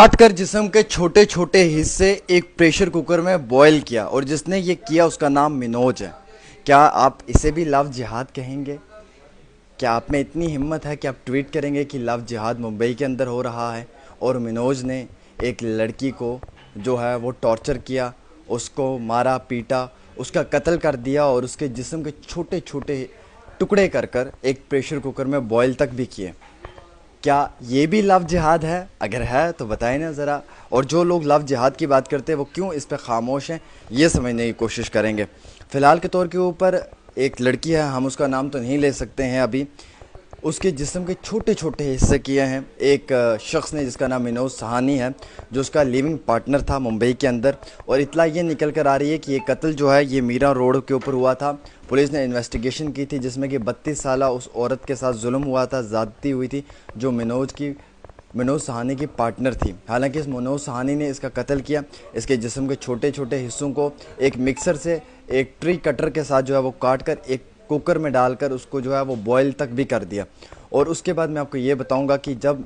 काट कर जिस्म के छोटे छोटे हिस्से एक प्रेशर कुकर में बॉईल किया और जिसने ये किया उसका नाम मिनोज है। क्या आप इसे भी लव जिहाद कहेंगे? क्या आप में इतनी हिम्मत है कि आप ट्वीट करेंगे कि लव जिहाद मुंबई के अंदर हो रहा है और मिनोज ने एक लड़की को जो है वो टॉर्चर किया, उसको मारा पीटा, उसका कत्ल कर दिया और उसके जिस्म के छोटे छोटे टुकड़े कर कर एक प्रेशर कुकर में बॉईल तक भी किए। क्या ये भी लव जिहाद है? अगर है तो बताएं ना ज़रा। और जो लोग लव जिहाद की बात करते हैं वो क्यों इस पे खामोश हैं, ये समझने की कोशिश करेंगे। फ़िलहाल के तौर के ऊपर एक लड़की है, हम उसका नाम तो नहीं ले सकते हैं अभी, उसके जिस्म के छोटे छोटे हिस्से किए हैं एक शख्स ने जिसका नाम मिनोज सहानी है, जो उसका लिविंग पार्टनर था मुंबई के अंदर। और इतला ये निकल कर आ रही है कि ये कत्ल जो है ये मीरा रोड के ऊपर हुआ था। पुलिस ने इन्वेस्टिगेशन की थी जिसमें कि 32 साला उस औरत के साथ जुल्म हुआ था, ज़्यादती हुई थी, जो मिनोज सहानी की पार्टनर थी। हालांकि इस मिनोज सहानी ने इसका कत्ल किया, इसके जिस्म के छोटे छोटे हिस्सों को एक मिक्सर से एक ट्री कटर के साथ जो है वो काट कर एक कुकर में डालकर उसको जो है वो बॉयल तक भी कर दिया। और उसके बाद मैं आपको ये बताऊंगा कि जब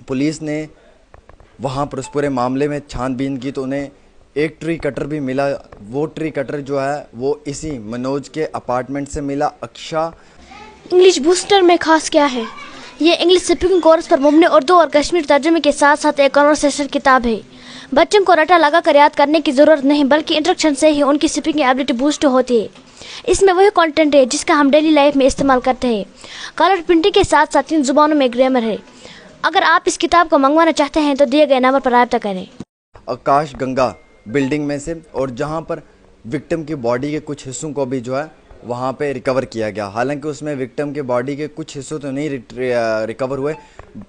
पुलिस ने वहाँ पर उस पूरे मामले में छानबीन की तो उन्हें एक ट्री कटर भी मिला। वो ट्री कटर जो है वो इसी मनोज के अपार्टमेंट से मिला। अक्षा इंग्लिश बूस्टर में खास क्या है? ये इंग्लिश स्पीकिंग कोर्स पर मुबनी उर्दू और कश्मीर तर्जुमे के साथ साथ एक कन्वर्सेशन किताब है। बच्चों को रटा लगा कर याद करने की ज़रूरत नहीं, बल्कि इंस्ट्रक्शन से ही उनकी स्पीकिंग एबिलिटी बूस्ट होती है। इसमें वही कंटेंट है जिसका हम डेली लाइफ में इस्तेमाल करते हैं। कलर प्रिंटिंग के साथ साथ 3 जुबानों में ग्रामर है। अगर आप इस किताब को मंगवाना चाहते हैं तो दिए गए नंबर पर राब्ता करें। आकाश गंगा बिल्डिंग में से, और जहाँ पर विक्टिम की बॉडी के कुछ हिस्सों को भी जो है वहाँ पे रिकवर किया गया। हालांकि उसमें विक्टिम के बॉडी के कुछ हिस्से तो नहीं रिकवर हुए,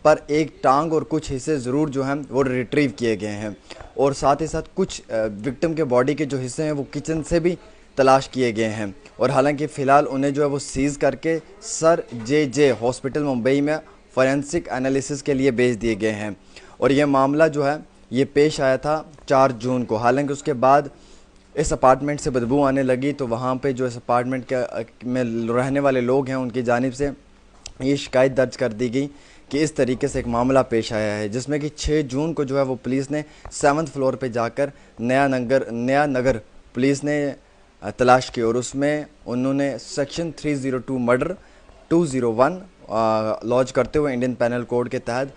पर एक टांग और कुछ हिस्से ज़रूर जो हैं वो रिट्रीव किए गए हैं। और साथ ही साथ कुछ विक्टिम के बॉडी के जो हिस्से हैं वो किचन से भी तलाश किए गए हैं। और हालांकि फ़िलहाल उन्हें जो है वो सीज़ करके सर जे हॉस्पिटल मुंबई में फॉरेंसिक एनालिसिस के लिए भेज दिए गए हैं। और यह मामला जो है ये पेश आया था 4 जून को। हालांकि उसके बाद इस अपार्टमेंट से बदबू आने लगी तो वहाँ पे जो इस अपार्टमेंट के में रहने वाले लोग हैं उनकी जानिब से ये शिकायत दर्ज कर दी गई कि इस तरीके से एक मामला पेश आया है, जिसमें कि 6 जून को जो है वो पुलिस ने 7th फ्लोर पे जाकर नया नगर पुलिस ने तलाश की और उसमें उन्होंने सेक्शन 302 मर्डर 201 लॉन्च करते हुए इंडियन पैनल कोड के तहत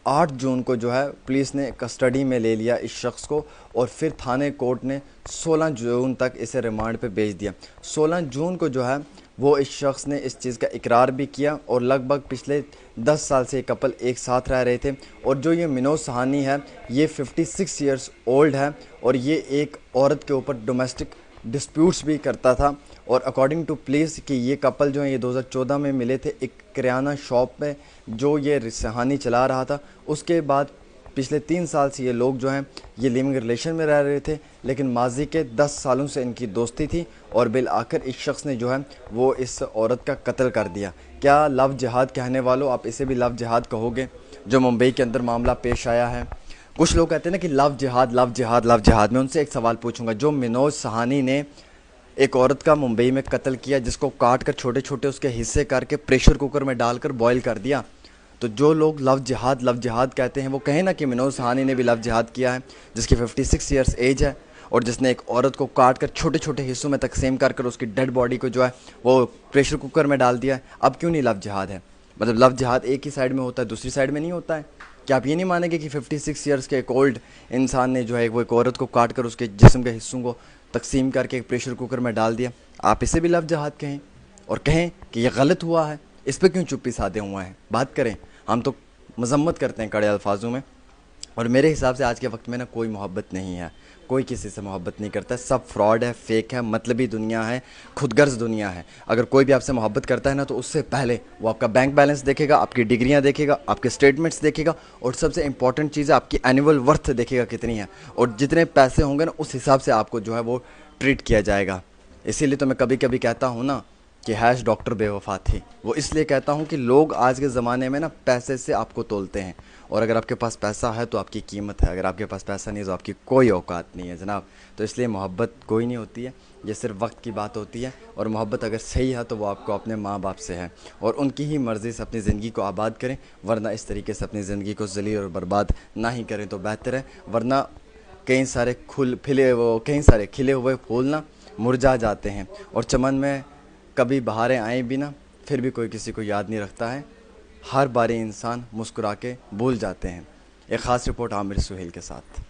8 जून को जो है पुलिस ने कस्टडी में ले लिया इस शख्स को। और फिर थाने कोर्ट ने 16 जून तक इसे रिमांड पे भेज दिया। 16 जून को जो है वो इस शख्स ने इस चीज़ का इकरार भी किया और लगभग पिछले 10 साल से ये कपल एक साथ रह रहे थे। और जो ये मिनोज सहानी है ये 56 ईयर्स ओल्ड है और ये एक औरत के ऊपर डोमेस्टिक डिस्प्यूट्स भी करता था। और अकॉर्डिंग टू पुलिस कि ये कपल जो है ये 2014 में मिले थे एक किराना शॉप में जो ये सहानी चला रहा था। उसके बाद पिछले 3 साल से ये लोग जो हैं ये लिविंग रिलेशन में रह रहे थे, लेकिन माजी के 10 सालों से इनकी दोस्ती थी और बिल आखिर इस शख्स ने जो है वो इस औरत का कत्ल कर दिया। क्या लव जिहाद कहने वालों आप इसे भी लव जिहाद कहोगे जो मुंबई के अंदर मामला पेश आया है? कुछ लोग कहते हैं ना कि लव जिहाद लव जिहाद लव जिहाद। मैं उनसे एक सवाल पूछूंगा, जो मिनोज सहानी ने एक औरत का मुंबई में कत्ल किया, जिसको काट कर छोटे छोटे उसके हिस्से करके प्रेशर कुकर में डालकर बॉईल कर दिया, तो जो लोग लव जिहाद कहते हैं वो कहें ना कि मिनोज सहानी ने भी लव जिहाद किया है, जिसकी 56 ईयर्स एज है और जिसने एक औरत को काट कर छोटे छोटे हिस्सों में तकसीम कर उसकी डेड बॉडी को जो है वो प्रेशर कुकर में डाल दिया है। अब क्यों नहीं लव जिहाद है? मतलब लव जिहाद एक ही साइड में होता है, दूसरी साइड में नहीं होता है। क्या आप ये नहीं मानेंगे कि 56 ईयर्स के एक ओल्ड इंसान ने जो है वो एक औरत को काट कर उसके जिस्म के हिस्सों को तकसीम करके एक प्रेशर कुकर में डाल दिया? आप इसे भी लव जिहाद कहें और कहें कि यह गलत हुआ है, इस पर क्यों चुप्पी साधे हुए हैं? बात करें। हम तो मजम्मत करते हैं कड़े अल्फाजों में। और मेरे हिसाब से आज के वक्त में ना कोई मोहब्बत नहीं है, कोई किसी से मोहब्बत नहीं करता है, सब फ्रॉड है, फेक है, मतलबी दुनिया है, खुदगर्ज दुनिया है। अगर कोई भी आपसे मोहब्बत करता है ना तो उससे पहले वो आपका बैंक बैलेंस देखेगा, आपकी डिग्रियां देखेगा, आपके स्टेटमेंट्स देखेगा और सबसे इंपॉर्टेंट चीज़ है आपकी एनुअल वर्थ देखेगा कितनी है। और जितने पैसे होंगे ना उस हिसाब से आपको जो है वो ट्रीट किया जाएगा। इसीलिए तो मैं कभी कभी कहता हूँ ना कि हैश डॉक्टर बेवफा थी। वो इसलिए कहता हूँ कि लोग आज के ज़माने में ना पैसे से आपको तोलते हैं और अगर आपके पास पैसा है तो आपकी कीमत है, अगर आपके पास पैसा नहीं है तो आपकी कोई औकात नहीं है जनाब। तो इसलिए मोहब्बत कोई नहीं होती है, ये सिर्फ वक्त की बात होती है। और मोहब्बत अगर सही है तो वो आपको अपने माँ बाप से है, और उनकी ही मर्ज़ी से अपनी ज़िंदगी को आबाद करें, वरना इस तरीके से अपनी ज़िंदगी को ज़लील और बर्बाद ना ही करें तो बेहतर है। वरना कई सारे खिले हुए फूल ना मुरझा जाते हैं, और चमन में कभी बहारें आए भी ना, फिर भी कोई किसी को याद नहीं रखता है। हर बारी इंसान मुस्कुरा के भूल जाते हैं। एक ख़ास रिपोर्ट आमिर सुहेल के साथ।